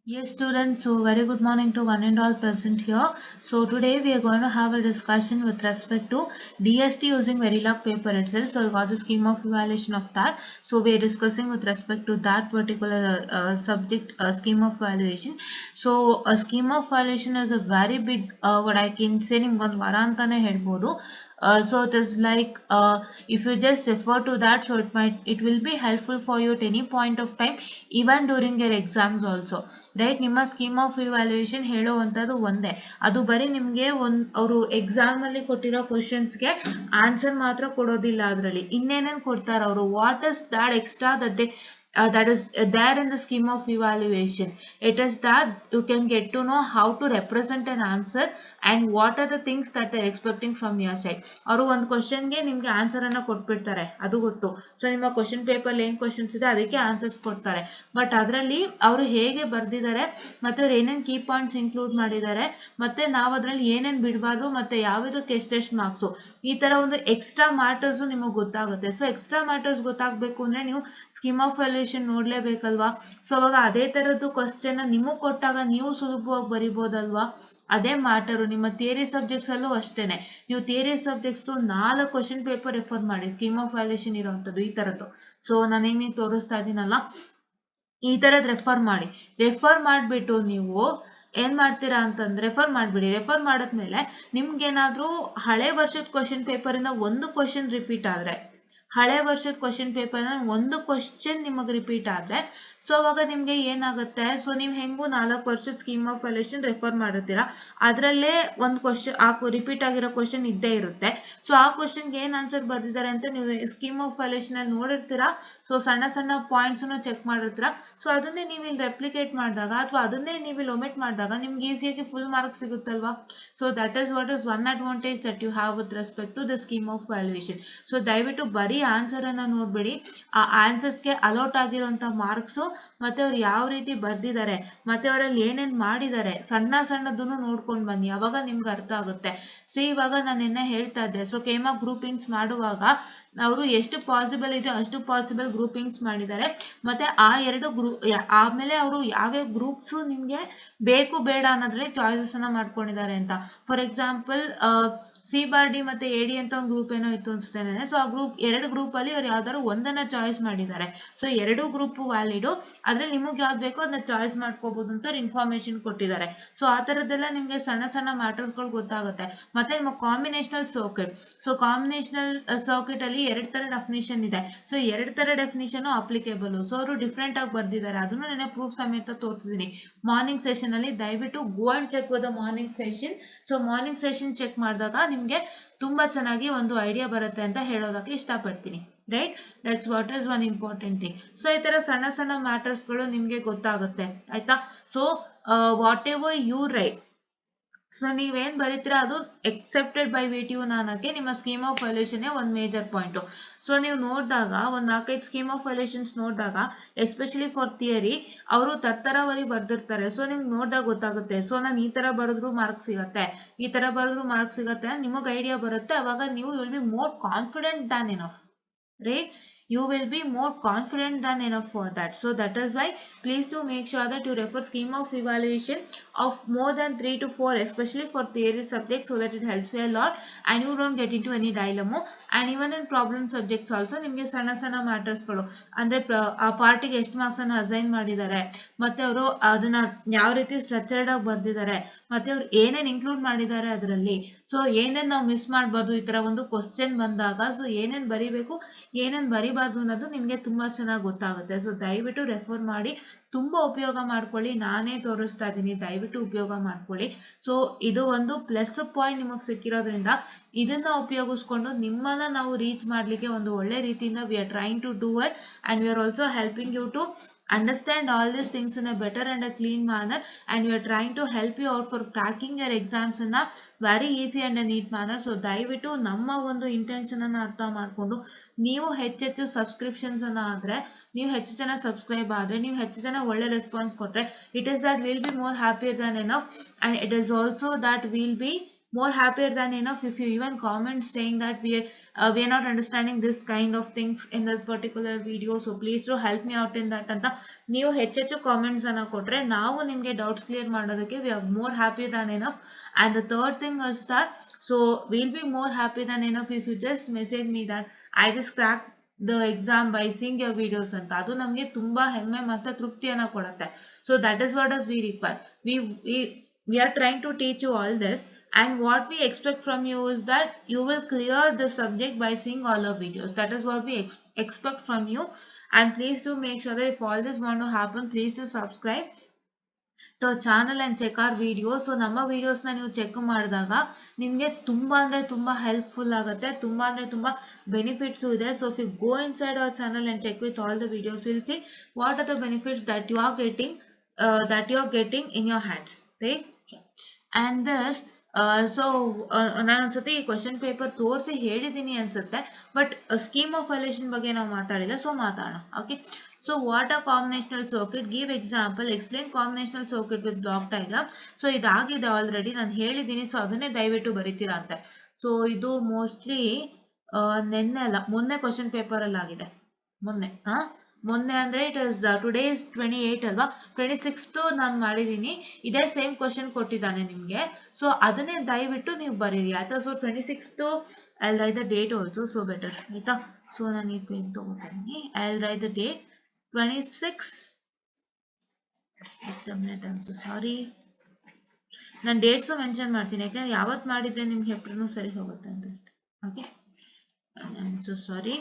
Yes, students. So, very good morning to one and all present here. So, today we are going to have a discussion with respect to DST using Verilog paper itself. So, we got the scheme of evaluation of that. So, we are discussing with respect to that particular subject scheme of evaluation. So, a scheme of evaluation is a very big, what I can say, nimಗೊಂದು ವರ ಅಂತಾನೆ ಹೇಳ್ಬೋದು. So it is like if you just refer to that, so it will be helpful for you at any point of time, even during your exams also. Right ನಿಮ್ಮ scheme of evaluation ಹೇಳುವಂಥದ್ದು ಒಂದೇ, ಅದು ಬರೀ ನಿಮಗೆ ಅವರು exam ಅಲ್ಲಿ ಕೊಟ್ಟಿರೋ ಕ್ವಶನ್ಸ್ಗೆ answer ಮಾತ್ರ ಕೊಡೋದಿಲ್ಲ, ಅದರಲ್ಲಿ ಇನ್ನೇನೇನು ಕೊಡ್ತಾರೆ ಅವರು, what is that extra that is there in the scheme of evaluation. It is that you can get to know how to represent an answer and what are the things that they are expecting from your side. ಅವರು ಒಂದು ಕ್ವಶನ್ಗೆ ನಿಮ್ಗೆ answer ಅನ್ನ ಕೊಟ್ಬಿಡ್ತಾರೆ, ಅದು ಗೊತ್ತು. So ನಿಮ್ಮ question paper ಏನ್ ಕ್ವಶನ್ಸ್ ಇದೆ ಅದಕ್ಕೆ ಆನ್ಸರ್ಸ್ ಕೊಡ್ತಾರೆ. ಬಟ್ ಅದರಲ್ಲಿ ಅವರು ಹೇಗೆ ಬರ್ದಿದ್ದಾರೆ, ಮತ್ತೆ ಅವ್ರು ಏನೇನ್ ಕೀ ಪಾಯಿಂಟ್ಸ್ ಇನ್ಕ್ಲೂಡ್ ಮಾಡಿದ್ದಾರೆ, ಮತ್ತೆ ನಾವು ಅದ್ರಲ್ಲಿ ಏನೇನ್ ಬಿಡಬಾರ್ದು, ಮತ್ತೆ ಯಾವ್ದಕ್ಕೆ ಎಷ್ಟೆಷ್ಟು ಮಾರ್ಕ್ಸು, ಈ ತರ ಒಂದು ಎಕ್ಸ್ಟ್ರಾ ಮ್ಯಾಟರ್ಸ್ ನಿಮಗೆ ಗೊತ್ತಾಗುತ್ತೆ. ಸೊ ಎಕ್ಸ್ಟ್ರಾ ಮ್ಯಾಟರ್ಸ್ ಗೊತ್ತಾಗಬೇಕು ಅಂದ್ರೆ ನೀವು ಸ್ಕೀಮ್ ಆಫ್ ವ್ಯಾಲ್ಯೂಯೇಷನ್ ನೋಡ್ಲೇಬೇಕಲ್ವಾ. ಸೊ ಅವಾಗ ಅದೇ ತರದ್ದು ಕ್ವಶನ್ ನಿಮಗೆ ಕೊಟ್ಟಾಗ ನೀವು ಸುಲಭವಾಗಿ ಬರಿಬೋದಲ್ವಾ, ಅದೇ ಮ್ಯಾಟರು. ನಿಮ್ಮ ಥಿಯರಿ ಸಬ್ಜೆಕ್ಟ್ಸ್ ಅಲ್ಲೂ ಅಷ್ಟೇನೆ, ನೀವು theory subjects 4 question paper refer ಮಾಡಿ, ಸ್ಕೀಮ್ ಆಫ್ ವ್ಯಾಲ್ಯೂಯೇಷನ್ ಇರೋವಂಥದ್ದು ಈ ತರದ್ದು. ಸೊ ನಾನೇನು ನೀವು ತೋರಿಸ್ತಾ ಇದ್ದೀನಲ್ಲ, ಈ ತರದ್ ರೆಫರ್ ಮಾಡಿಬಿಟ್ಟು ನೀವು ಏನ್ ಮಾಡ್ತೀರಾ ಅಂತಂದ್ರೆ ರೆಫರ್ ಮಾಡಿದ್ಮೇಲೆ ನಿಮ್ಗೇನಾದ್ರೂ ಹಳೆ ವರ್ಷದ ಕ್ವಶನ್ ಪೇಪರ್ ಇಂದ ಒಂದು ಕ್ವಶನ್ ರಿಪೀಟ್ ಆದ್ರೆ, ಹಳೆ ವರ್ಷದ ಕ್ವಶನ್ ಪೇಪರ್ ಒಂದು ಕ್ವಶನ್ ನಿಮಗೆ ರಿಪೀಟ್ ಆದ್ರೆ, ಸೊ ಅವಾಗ ನಿಮ್ಗೆ ಏನಾಗುತ್ತೆ, ಸೊ ನೀವು ಹೆಂಗು 4 ವರ್ಷದ ಸ್ಕೀಮ್ ಆಫ್ ವ್ಯಾಲ್ಯೂಯೇಷನ್ ರೆಫರ್ ಮಾಡಿರ್ತೀರಾ, ಅದರಲ್ಲೇ ಒಂದು ಕ್ವಶನ್ ರಿಪೀಟ್ ಆಗಿರೋ ಕ್ವಶನ್ ಇದ್ದೇ ಇರುತ್ತೆ. ಸೊ ಆ ಕ್ವಶನ್ಗೆ ಏನ್ ಆನ್ಸರ್ ಬರ್ದಿದ್ದಾರೆ ಅಂತ ನೀವು ಸ್ಕೀಮ್ ಆಫ್ ವ್ಯಾಲ್ಯೂಯೇಷನ್ ಅಲ್ಲಿ ನೋಡಿರ್ತೀರಾ. ಸೊ ಸಣ್ಣ ಸಣ್ಣ ಪಾಯಿಂಟ್ಸ್ ಚೆಕ್ ಮಾಡಿರ್ತೀರಾ. ಸೊ ಅದನ್ನೇ ನೀವು ಇಲ್ಲಿ ರೆಪ್ಲಿಕೇಟ್ ಮಾಡಿದಾಗ ಅಥವಾ ಅದನ್ನೇ ನೀವು ಇಲ್ಲಿ ಒಮಿಟ್ ಮಾಡಿದಾಗ ನಿಮ್ಗೆ ಈಸಿಯಾಗಿ ಫುಲ್ ಮಾರ್ಕ್ಸ್ ಸಿಗುತ್ತಲ್ವಾ. So that is what is one advantage that you have with respect to the scheme of valuation. So ದಯವಿಟ್ಟು ಬರೀ ಆನ್ಸರ್ ಅನ್ನ ನೋಡ್ಬೇಡಿ, ಆ ಆನ್ಸರ್ಸ್ಗೆ ಅಲೌಟ್ ಆಗಿರುವಂತ ಮಾರ್ಕ್ಸ್, ಮತ್ತೆ ಅವ್ರು ಯಾವ ರೀತಿ ಬರ್ದಿದ್ದಾರೆ, ಮತ್ತೆ ಅವರಲ್ಲಿ ಏನೇನ್ ಮಾಡಿದ್ದಾರೆ, ಸಣ್ಣದನ್ನು ನೋಡ್ಕೊಂಡು ಬನ್ನಿ, ಅವಾಗ ನಿಮ್ಗೆ ಅರ್ಥ ಆಗುತ್ತೆ. ಸೊ ಇವಾಗ ನಾನು ನಿನ್ನೆ ಹೇಳ್ತಾ ಇದ್ದೆ, ಸೊ ಕೇಮಾ ಗ್ರೂಪಿಂಗ್ಸ್ ಮಾಡುವಾಗ ಅವರು ಎಷ್ಟು ಪಾಸಿಬಲ್ ಇದೆ ಅಷ್ಟು ಪಾಸಿಬಲ್ ಗ್ರೂಪಿಂಗ್ಸ್ ಮಾಡಿದ್ದಾರೆ. ಮತ್ತೆ ಆ ಎರಡು ಆಮೇಲೆ ಅವರು ಯಾವ್ಯಾವ ಗ್ರೂಪ್ಸ್ ನಿಮ್ಗೆ ಬೇಕು ಬೇಡ ಅನ್ನೋದ್ರಲ್ಲಿ ಚಾಯ್ಸಸ್ ಅನ್ನ ಮಾಡ್ಕೊಂಡಿದ್ದಾರೆ ಅಂತ. ಫಾರ್ ಎಕ್ಸಾಂಪಲ್ C/D ಮತ್ತೆ AD ಅಂತ ಒಂದು ಗ್ರೂಪ್ ಏನೋ ಇತ್ತು ಅನ್ಸುತ್ತೇನೆ. ಸೊ ಆ ಎರಡು ಗ್ರೂಪ್ ಅಲ್ಲಿ ಅವ್ರು ಯಾವ್ದಾದ್ರು ಒಂದನ್ನ ಚಾಯ್ಸ್ ಮಾಡಿದ್ದಾರೆ. ಸೊ ಎರಡು ಗ್ರೂಪ್ ವ್ಯಾಲಿಡ್, ಅದ್ರಲ್ಲಿ ನಿಮಗೆ ಯಾವ್ದು ಬೇಕೋ ಅದನ್ನ ಚಾಯ್ಸ್ ಮಾಡ್ಕೋಬಹುದು ಅಂತ ಇನ್ಫಾರ್ಮೇಶನ್ ಕೊಟ್ಟಿದ್ದಾರೆ. ಸೊ ಆ ತರದ್ದೆಲ್ಲ ನಿಮ್ಗೆ ಸಣ್ಣ ಸಣ್ಣ ಮ್ಯಾಟರ್ಗಳು ಗೊತ್ತಾಗುತ್ತೆ. ಮತ್ತೆ ನಿಮ್ಮ combinational circuit, so combinational circuit ಅಲ್ಲಿ ಎರಡು ತರ ಡೆಫಿನಿಷನ್ ಇದೆ. ಸೊ ಎರಡು ತರ ಡೆಫಿನಿಷನ್ ಅಪ್ಲಿಕೇಬಲ್. ಸೊ ಅವರು ಡಿಫ್ರೆಂಟ್ ಆಗಿ ಬರ್ದಿದ್ದಾರೆ, ಅದನ್ನು ನಾನು ಪ್ರೂಫ್ ಸಮೇತ ತೋರಿಸಿದೀನಿ ಮಾರ್ನಿಂಗ್ ಸೆಷನ್ ಅಲ್ಲಿ. ದಯವಿಟ್ಟು go and check with the morning session. So morning session check ಮಾಡಿದಾಗ ನಿಮ್ಗೆ ತುಂಬಾ ಚೆನ್ನಾಗಿ ಒಂದು ಐಡಿಯಾ ಬರುತ್ತೆ ಅಂತ ಹೇಳೋದಕ್ಕೆ ಇಷ್ಟಪಡ್ತೀನಿ. Right, that's what is one important thing. So ಈ ತರ ಸಣ್ಣ ಸಣ್ಣ ಮ್ಯಾಟರ್ಸ್ ಗಳು ನಿಮ್ಗೆ ಗೊತ್ತಾಗುತ್ತೆ, ಆಯ್ತಾ. So whatever you write, so ನೀವೇನ್ ಬರೀತೀರಾ ಅದು ಎಕ್ಸೆಪ್ಟೆಡ್ ಬೈ VTU ಅನ್ನಕ್ಕೆ ನಿಮ್ಮ ಸ್ಕೀಮ್ ಆಫ್ ವ್ಯಾಲ್ಯೂಯೇಷನ್ ಒಂದು ಮೇಜರ್ ಪಾಯಿಂಟ್. ಸೊ ನೀವು ನೋಡಿದಾಗ ಒಂದು 4-5 ಸ್ಕೀಮ್ ಆಫ್ ವ್ಯಾಲ್ಯೂಯೇಷನ್ಸ್ ನೋಡಿದಾಗ, ಎಸ್ಪೆಷಲಿ ಫಾರ್ ಥಿಯರಿ, ಅವರು ತತ್ತರವರಿ ಬರ್ದಿರ್ತಾರೆ. ಸೊ ನಿಮ್ಗೆ ನೋಡಿದಾಗ ಗೊತ್ತಾಗುತ್ತೆ, ಸೊ ನಾನು ಈ ತರ ಬರೆದ್ರು ಮಾರ್ಕ್ಸ್ ಸಿಗತ್ತೆ, ಈ ತರ ಬರೆದ್ರು ಮಾರ್ಕ್ಸ್ ಸಿಗತ್ತೆ, ನಿಮಗೆ ಐಡಿಯಾ ಬರುತ್ತೆ. ಅವಾಗ ನೀವು will be more confident than enough, right? You will be more confident than enough for that. So that is why please do make sure that you refer scheme of evaluation of more than 3 to 4, especially for theory subjects, so that it helps you a lot and you don't get into any dilemma. And even in problem subjects also ನಿಮಗೆ ಸಣ್ಣ ಸಣ್ಣ matters ಗಳು ಅಂದ್ರೆ ಆ ಪಾರ್ಟಿಗೆ ಎಷ್ಟು marks ಅನ್ನು assign ಮಾಡಿದ್ದಾರೆ, ಮತ್ತೆ ಅವರು ಅದನ್ನ ಯಾವ ರೀತಿ ಸ್ಟ್ರಕ್ಚರ್ಡ್ ಆಗಿ ಬರ್ದಿದ್ದಾರೆ, ಮತ್ತೆ ಅವ್ರು ಏನೇನ್ ಇನ್ಕ್ಲೂಡ್ ಮಾಡಿದ್ದಾರೆ ಅದರಲ್ಲಿ, ಸೊ ಏನೇನ್ ನಾವು ಮಿಸ್ ಮಾಡಬಾರ್ದು ಈ ತರ ಒಂದು ಕ್ವಶನ್ ಬಂದಾಗ, ಸೊ ಏನೇನ್ ಬರಿಬೇಕು ಏನೇನ್ ಬರಿಬಾರ್ದು ಅನ್ನೋದು ನಿಮ್ಗೆ ತುಂಬಾ ಚೆನ್ನಾಗಿ ಗೊತ್ತಾಗುತ್ತೆ. ಸೊ ದಯವಿಟ್ಟು ರೆಫರ್ ಮಾಡಿ, ತುಂಬಾ ಉಪಯೋಗ ಮಾಡ್ಕೊಳ್ಳಿ. ನಾನೇ ತೋರಿಸ್ತಾ ಇದ್ದೀನಿ, ದಯವಿಟ್ಟು ಉಪಯೋಗ ಮಾಡ್ಕೊಳ್ಳಿ. ಸೊ ಇದು ಒಂದು ಪ್ಲಸ್ ಪಾಯಿಂಟ್ ನಿಮಗೆ ಸಿಕ್ಕಿರೋದ್ರಿಂದ ಇದನ್ನ ಉಪಯೋಗಿಸ್ಕೊಂಡು ನಿಮ್ಮನ್ನ ನಾವು ರೀಚ್ ಮಾಡ್ಲಿಕ್ಕೆ ಒಂದು ಒಳ್ಳೆ ರೀತಿಯಿಂದ we are trying to do it and we are also helping you to understand all these things in a better and a clean manner, and we are trying to help you out for cracking your exams in a very easy and a neat manner. So ದಯವಿಟ್ಟು ನಮ್ಮ ಒಂದು intention ಅನ್ನ ಅರ್ಥ ಮಾಡ್ಕೊಂಡು ನೀವು ಹೆಚ್ಚೆಚ್ಚು subscriptions ಅನ್ನ ಆದ್ರೆ, ನೀವು ಹೆಚ್ಚು ಜನ ಸಬ್ಸ್ಕ್ರೈಬ್ ಆದ್ರೆ, ನೀವು ಹೆಚ್ಚು ಜನ ಒಳ್ಳೆ ರೆಸ್ಪಾನ್ಸ್ ಕೊಟ್ರೆ, it is that will be more happier Dhan enough, and it is also that will be more happier than enough if you even comment saying that we are not understanding this kind of things in this particular video, so please do help me out in that ಅಂತ ನೀವು ಹೆಚ್ಚೆಚ್ಚು comments ಅನ್ನ ಕೊಟ್ರೆ ನಾವು ನಿಮಗೆ doubts clear ಮಾಡೋದಕ್ಕೆ we are more happy than enough. And the third thing is that so we'll be more happy than enough if you just message me that I just cracked the exam by seeing your videos ಅಂತ ಅದು ನಮಗೆ ತುಂಬಾ ಹೆಮ್ಮೆ ಮತ್ತೆ ತೃಪ್ತಿಯನ್ನ ಕೊಡುತ್ತೆ. So that is what we require. We are trying to teach you all this, and what we expect from you is that you will clear the subject by seeing all our videos. That is what we expect from you. And please do make sure that if all this want to happen, please do subscribe to our channel and check our videos. So ನಮ್ಮ videos ನ ನೀವು check ಮಾಡಿದಾಗ ನಿಮಗೆ ತುಂಬಾ ಅಂದ್ರೆ ತುಂಬಾ helpful ಆಗುತ್ತೆ, ತುಂಬಾ ಅಂದ್ರೆ ತುಂಬಾ ಬೆನಿಫಿಟ್ಸ್ ಇದೆ. So if you go inside our channel and check with all the videos, you'll see what are the benefits that you are getting in your hands, right? And this ನಾನು ಅನ್ಸುತ್ತೆ ಈ question paper ತೋರಿಸಿ ಹೇಳಿದ್ದೀನಿ ಅನ್ಸುತ್ತೆ, but scheme of valuation ಬಗ್ಗೆ ನಾವು ಮಾತಾಡಿಲ್ಲ, so ಮಾತಾಡೋಣ. Okay, so what are combinational circuit, give example, explain combinational circuit with block diagram. So ಇದಾಗಿದೆ ಆಲ್ರೆಡಿ, ನಾನು ಹೇಳಿದ್ದೀನಿ, ಸೊ ಅದನ್ನೇ ದಯವಿಟ್ಟು ಬರೀತೀರಾ ಅಂತೆ. ಸೊ ಇದು ಮೋಸ್ಟ್ಲಿ ನೆನ್ನೆ ಅಲ್ಲ ಮೊನ್ನೆ ಕ್ವಶನ್ ಪೇಪರ್ ಅಲ್ಲಿ ಆಗಿದೆ, ಮೊನ್ನೆ ಅಂದ್ರೆ ಇಟ್ ಇಸ್ ಟುಡೇ ಇಸ್ 28 ಅಲ್ವಾ, 26th ನಾನು ಮಾಡಿದ್ದೀನಿ, ಇದೇ ಸೇಮ್ ಕ್ವಶನ್ ಕೊಟ್ಟಿದ್ದಾನೆ ನಿಮ್ಗೆ. ಸೊ ಅದನ್ನೇ ದಯವಿಟ್ಟು ನೀವು ಬರೀರಿ ಆಯ್ತಾ. So 26th I will write the date also, so better ಆಯ್ತಾ. ಸೊ ನಾನು ಈ ಪೆನ್ ತಗೋತೀನಿ, I will write the date 26. ಸಾರಿ, ನಾನು ಡೇಟ್ಸು ಮೆನ್ಷನ್ ಮಾಡ್ತೀನಿ, ಯಾಕಂದ್ರೆ ಯಾವತ್ತು ಮಾಡಿದ್ದೆ ನಿಮ್ಗೆ ಹೆಪ್ರೂ ಸರಿ ಹೋಗುತ್ತೆ ಅಂತ ಅಷ್ಟೇ. Okay, I am so sorry.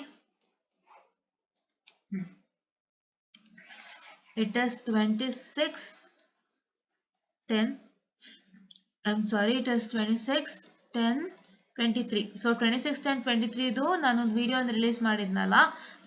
It is 26/10. I'm sorry, it is 26/10/23. So 26/10/23 ಇದು ನಾನು ವಿಡಿಯೋ ರಿಲೀಸ್ ಮಾಡಿದ್ನಲ್ಲ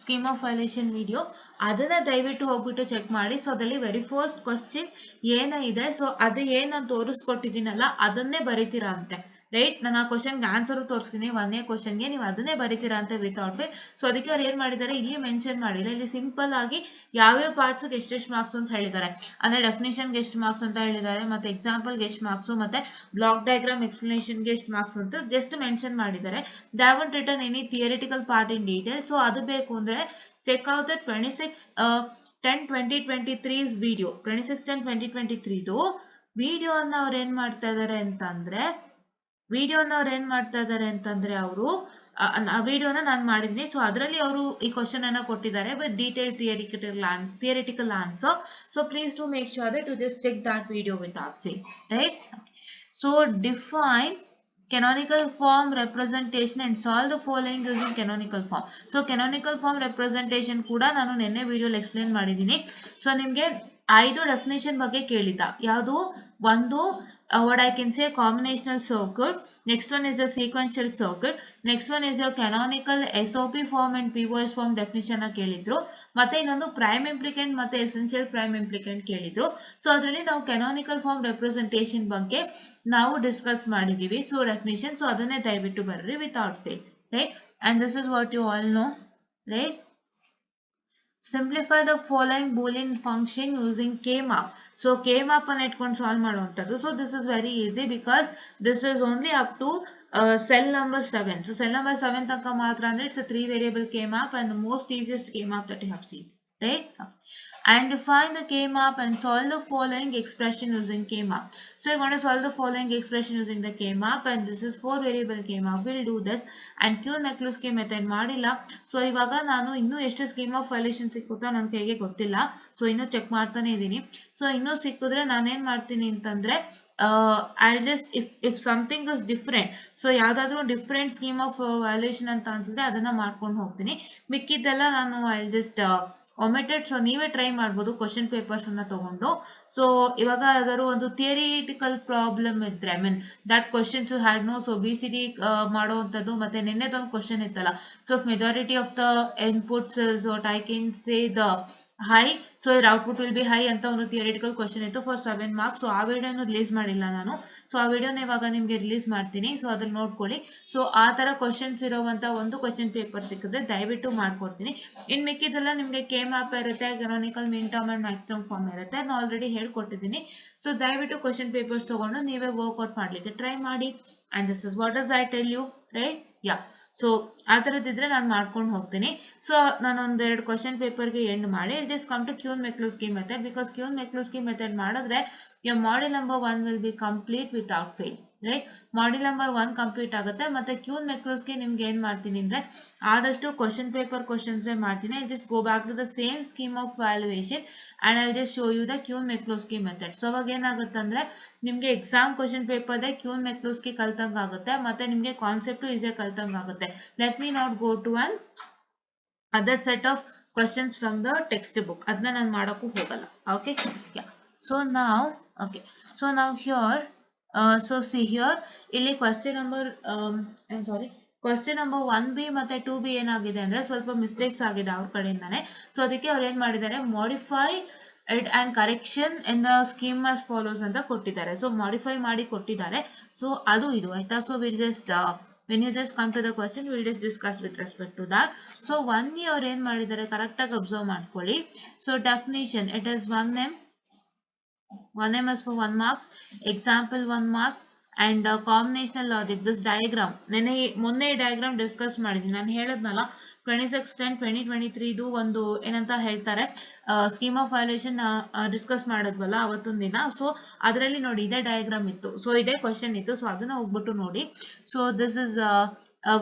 ಸ್ಕೀಮ್ ಆಫ್ ವ್ಯಾಲ್ಯೂಯೇಷನ್ ವಿಡಿಯೋ, ಅದನ್ನ ದಯವಿಟ್ಟು ಹೋಗ್ಬಿಟ್ಟು ಚೆಕ್ ಮಾಡಿ. ಸೊ ಅದರಲ್ಲಿ ವೆರಿ ಫಸ್ಟ್ ಕ್ವಶನ್ ಏನಿದೆ, ಸೊ ಅದು ನಾನು ತೋರಿಸ್ಕೊಟ್ಟಿದ್ದೀನಲ್ಲ ಅದನ್ನೇ ಬರೀತೀರಾ ಅಂತೆ, ರೈಟ್. ನಾನು ಆ ಕ್ವಶನ್ಗೆ ಆನ್ಸರ್ ತೋರಿಸ್ತೀನಿ, ಒಂದೇ ಕ್ವಶನ್ಗೆ ನೀವು ಅದನ್ನೇ ಬರೀತೀರಾ ಅಂತ ವಿತೌಟ್ ಬೈ. ಸೊ ಅದಕ್ಕೆ ಅವ್ರು ಏನ್ ಮಾಡಿದ್ದಾರೆ, ಇಲ್ಲಿ ಮೆನ್ಷನ್ ಮಾಡಿಲ್ಲ, ಇಲ್ಲಿ ಸಿಂಪಲ್ ಆಗಿ ಯಾವ್ಯಾವ ಪಾರ್ಟ್ಸ್ಗೆ ಎಷ್ಟೆಷ್ಟು ಮಾರ್ಕ್ಸ್ ಅಂತ ಹೇಳಿದ್ದಾರೆ, ಅಂದ್ರೆ ಡೆಫಿನೇಷನ್ಗೆ ಎಷ್ಟು ಮಾರ್ಕ್ಸ್ ಅಂತ ಹೇಳಿದ್ದಾರೆ, ಮತ್ತೆ ಎಕ್ಸಾಂಪಲ್ಗೆ ಎಷ್ಟು ಮಾರ್ಕ್ಸ್, ಮತ್ತೆ ಬ್ಲಾಕ್ ಡಯಾಗ್ರಾಮ್ ಎಕ್ಸ್ಪ್ಲನೇಷನ್ಗೆ ಎಷ್ಟು ಮಾರ್ಕ್ಸ್ ಅಂತ ಜಸ್ಟ್ ಮೆನ್ಷನ್ ಮಾಡಿದ್ದಾರೆ. They haven't written any theoretical part in detail. So ಅದು ಬೇಕು ಅಂದ್ರೆ check out the 26/10/2023 video. 26/10/2023 video ಅನ್ನ ಅವ್ರು ಏನ್ ಮಾಡ್ತಾ ಇದ್ದಾರೆ ಅಂತಂದ್ರೆ ಅವರು ಆ ವಿಡಿಯೋನ ನಾನು ಮಾಡಿದ್ದೀನಿ. ಸೊ ಅದರಲ್ಲಿ ಅವರು ಈ ಕ್ವಶನ್ ಅನ್ನ ಕೊಟ್ಟಿದ್ದಾರೆ with detail theoretical answer. So please to make sure that you just check that video with are fail, right. So define canonical form representation and solve the following using canonical form. So canonical form representation ಕೂಡ ನಾನು ನಿನ್ನೆ ವಿಡಿಯೋಲಿ explain ಮಾಡಿದ್ದೀನಿ. So ನಿಮ್ಗೆ 5 definition ಬಗ್ಗೆ ಕೇಳಿದ್ದ, ಯಾವುದು ಒಂದು what I can say combinational circuit, next one is a sequential circuit, next one is a canonical SOP form and POS form definition ನ ಕೇಳಿದ್ರು, ಮತ್ತೆ ಇನ್ನೊಂದು ಪ್ರೈಮ್ ಇಂಪ್ಲಿಕೆಂಟ್ ಮತ್ತೆ ಎಸೆನ್ಷಿಯಲ್ ಪ್ರೈಮ್ ಇಂಪ್ಲಿಕೆಂಟ್ ಕೇಳಿದ್ರು. ಸೊ ಅದರಲ್ಲಿ ನಾವು canonical form representation ಬಗ್ಗೆ ನಾವು ಡಿಸ್ಕಸ್ ಮಾಡಿದೀವಿ. ಸೊ ಡೆಫಿನೇಷನ್, ಸೊ ಅದನ್ನೇ ದಯವಿಟ್ಟು ಬರ್ರಿ without fail, right. And this is what you all know, right. Simplify the following boolean function using k-map. So k-map ಅನ್ನು ಇಟ್ಕೊಂಡು ಸಾಲ್ವ್ ಮಾಡುವಂಥದ್ದು. So this is very easy because this is only up to cell number 7. So cell number 7 ತನಕ ಮಾತ್ರ ಅಂದ್ರೆ it's a 3 variable k-map and the most easiest k-map that you have seen, right? And define the k-map and solve the following expression using k-map. So you want to solve the following expression using the k-map, and this is 4 variable k-map. We'll do this and Kuhn-Mikulski method ಮಾಡಿಲ್ಲ. So ಇವಾಗ ನಾನು ಇನ್ನೂ ಎಷ್ಟು scheme of valuation ಸಿಕ್ಕುತ್ತಾ ನನ್ನ ಕೈಗೆ ಗೊತ್ತಿಲ್ಲ, so ಇನ್ನೂ check ಮಾಡ್ತಾನೆ ಇದ್ದೀನಿ. ಸೊ ಇನ್ನೂ ಸಿಕ್ಕಿದ್ರೆ ನಾನೇನ್ ಮಾಡ್ತೀನಿ ಅಂತಂದ್ರೆ I'll just if something is different, so ಯಾವ್ದಾದ್ರು ಡಿಫ್ರೆಂಟ್ ಸ್ಕೀಮ್ ಆಫ್ ವ್ಯಾಲ್ಯೂಯೇಷನ್ ಅಂತ ಅನ್ಸಿದ್ರೆ ಅದನ್ನ ಮಾಡ್ಕೊಂಡು ಹೋಗ್ತೀನಿ. ಮಿಕ್ಕಿದ್ದೆಲ್ಲ ನಾನು I'll just omitted. ಸೊ ನೀವೇ ಟ್ರೈ ಮಾಡ್ಬೋದು ಕ್ವಶನ್ ಪೇಪರ್ಸ್ ಅನ್ನ ತಗೊಂಡು. ಸೊ ಇವಾಗ ಯಾವ್ದಾದ್ರು ಒಂದು ಥಿಯರಿಟಿಕಲ್ ಪ್ರಾಬ್ಲಮ್ ಇದ್ರೆ I mean that questions had no, so BCD ಮಾಡುವಂಥದ್ದು, ಮತ್ತೆ ನಿನ್ನೆದೊಂದು ಕ್ವಶನ್ ಇತ್ತಲ್ಲ, so majority of the inputs is what I can say the high, so your output will be high ಅಂತ ಒಂದು theoretical question ಇತ್ತು for 7 marks. So ಆ ವಿಡಿಯೋನು release ಮಾಡಿಲ್ಲ ನಾನು. ಸೊ ಆ ವಿಡಿಯೋನ ಇವಾಗ ನಿಮಗೆ ರಿಲೀಸ್ ಮಾಡ್ತೀನಿ. ಸೊ ಅದ್ರಲ್ಲಿ ನೋಡ್ಕೊಳ್ಳಿ. ಸೊ ಆ ತರ ಕ್ವಶನ್ಸ್ ಇರುವಂತ ಒಂದು ಕ್ವಶನ್ ಪೇಪರ್ ಸಿಕ್ಕಿದ್ರೆ ದಯವಿಟ್ಟು ಮಾಡ್ಕೊಡ್ತೀನಿ. ಇನ್ ಮಿಕ್ಕಿದೆಲ್ಲ ನಿಮಗೆ ಕೆ ಮ್ಯಾಪ್ ಇರುತ್ತೆ, canonical, min term and maximum form ಇರುತ್ತೆ. ನಾನು ಆಲ್ರೆಡಿ ಹೇಳ್ಕೊಟ್ಟಿದ್ದೀನಿ. ಸೊ ದಯವಿಟ್ಟು ಕ್ವಶನ್ ಪೇಪರ್ಸ್ ತಗೊಂಡು ನೀವೇ ವರ್ಕ್ಔಟ್ ಮಾಡ್ಲಿಕ್ಕೆ ಟ್ರೈ ಮಾಡಿ. And this is what I tell you, right? Ya. So ಆ ಥರದ್ದಿದ್ರೆ ನಾನು ಮಾಡ್ಕೊಂಡು ಹೋಗ್ತೀನಿ. ಸೊ ನಾನು ಒಂದೆರಡು ಕ್ವಶನ್ ಪೇಪರ್ಗೆ ಎಂಡ್ ಮಾಡಿ this come to Quine McCluskey method. Because Quine McCluskey method ಮಾಡಿದ್ರೆ your model number 1 will be complete without fail, right? Model number 1 complete ಆಗುತ್ತೆ. ಮತ್ತೆ ಕ್ಯೂನ್ ಮೆಕ್ಲೂಸ್ಕಿ ನಿಮ್ಗೆ ಏನ್ ಮಾಡ್ತೀನಿ ಅಂದ್ರೆ ಆದಷ್ಟು ಕ್ವಶನ್ ಪೇಪರ್ ಕ್ವಶನ್ಸ್ ಮಾಡ್ತೀನಿ. I just go back to the same scheme of valuation and I'll just show you the Quine McCluskey method. So ಅವಾಗ ಏನಾಗುತ್ತೆ ಅಂದ್ರೆ ನಿಮ್ಗೆ exam question paper they Quine McCluskey ಕಲ್ತಂಗ್ ಆಗುತ್ತೆ, ಮತ್ತೆ ನಿಮ್ಗೆ ಕಾನ್ಸೆಪ್ಟ್ ಈಸಿಯಾಗಿ ಕಲ್ತಂಗ್ ಆಗುತ್ತೆ. Let me not go to another set of questions from the textbook. ಅದನ್ನ ನಾನು ಮಾಡೋಕ್ಕೂ ಹೋಗಲ್ಲ. Okay, yeah. So now, okay, so now here, so see here, ಇಲ್ಲಿ question number I'm sorry, question number 1b ಮತ್ತೆ 2b ಏನಾಗಿದೆ ಅಂದ್ರೆ ಸ್ವಲ್ಪ mistakes ಆಗಿದೆ ಅವ್ರ ಕಡೆಯಿಂದಾನೆ. ಸೊ ಅದಕ್ಕೆ ಅವ್ರು ಏನ್ ಮಾಡಿದ್ದಾರೆ, modify it and correction in the scheme as follows ಅಂತ ಕೊಟ್ಟಿದ್ದಾರೆ. ಸೊ modify ಮಾಡಿ ಕೊಟ್ಟಿದ್ದಾರೆ. ಸೊ ಅದು ಇದು ಆಯ್ತಾ. So we'll just when you just come to the question, we'll just discuss with respect to that. So 1 ಅವ್ರು ಏನ್ ಮಾಡಿದ್ದಾರೆ ಕರೆಕ್ಟ್ ಆಗಿ ಅಬ್ಸರ್ವ್ ಮಾಡ್ಕೊಳ್ಳಿ. So definition, it is 1m is for 1 marks, example 1 marks, and combinational logic. This diagram ಮೊನ್ನೆ diagram discuss ಮಾಡಿದ್ದೀನಿ. ನಾನು ಹೇಳದ್ನಲ್ಲ 26/10/2023 ಇದು ಒಂದು ಏನಂತ ಹೇಳ್ತಾರೆ ಸ್ಕೀಮ್ ಆಫ್ ವ್ಯಾಲ್ಯೂಯೇಷನ್ ಡಿಸ್ಕಸ್ ಮಾಡಿದ್ವಲ್ಲ ಅವತ್ತೊಂದು ದಿನ. ಸೊ ಅದರಲ್ಲಿ ನೋಡಿ ಇದೇ ಡಯಾಗ್ರಾಮ್ ಇತ್ತು, ಸೊ ಇದೇ ಕ್ವಶನ್ ಇತ್ತು. ಸೊ ಅದನ್ನ ಹೋಗ್ಬಿಟ್ಟು ನೋಡಿ. So this is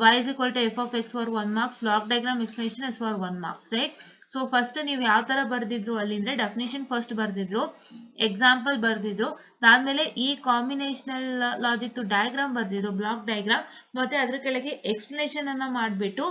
y is equal to f of x for 1 marks, block diagram explanation is for 1 marks, right? So first ನೀವು ಯಾವ ತರ ಬರ್ದಿದ್ರು ಅಲ್ಲಿಂದ್ರೆ ಡೆಫಿನಿಷನ್ ಫಸ್ಟ್ ಬರ್ದಿದ್ರು, ಎಕ್ಸಾಂಪಲ್ ಬರ್ದಿದ್ರು, ಅದಾದ್ಮೇಲೆ ಈ ಕಾಂಬಿನೇಷನಲ್ ಲಾಜಿಕ್ ಡಯಾಗ್ರಾಮ್ ಬರ್ದಿದ್ರು, ಬ್ಲಾಕ್ ಡಯಾಗ್ರಾಮ್, ಮತ್ತೆ ಅದ್ರ ಕೆಳಗೆ ಎಕ್ಸ್ಪ್ಲನೇಷನ್ ಅನ್ನ ಮಾಡ್ಬಿಟ್ಟು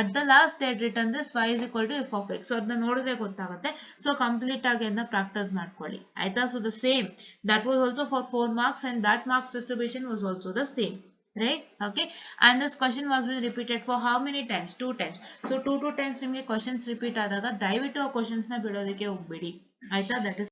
at the last they return this y is equal to f of x. So ಅದನ್ನ ನೋಡಿದ್ರೆ ಗೊತ್ತಾಗುತ್ತೆ. ಸೊ ಕಂಪ್ಲೀಟ್ ಆಗಿ ಅದನ್ನ ಪ್ರಾಕ್ಟೀಸ್ ಮಾಡ್ಕೊಳ್ಳಿ ಆಯ್ತಾ. So the same that was also for 4 marks and that marks distribution was also the same, right? Okay, and this question was been repeated for how many times? 2 times. So 2 times ನಿಮಗೆ questions repeat ಆದಾಗ ದಯವಿಟ್ಟು ಆ questions ನ ಬಿಡೋದಕ್ಕೆ ಹೋಗ್ಬೇಡಿ ಆಯ್ತಾ. that is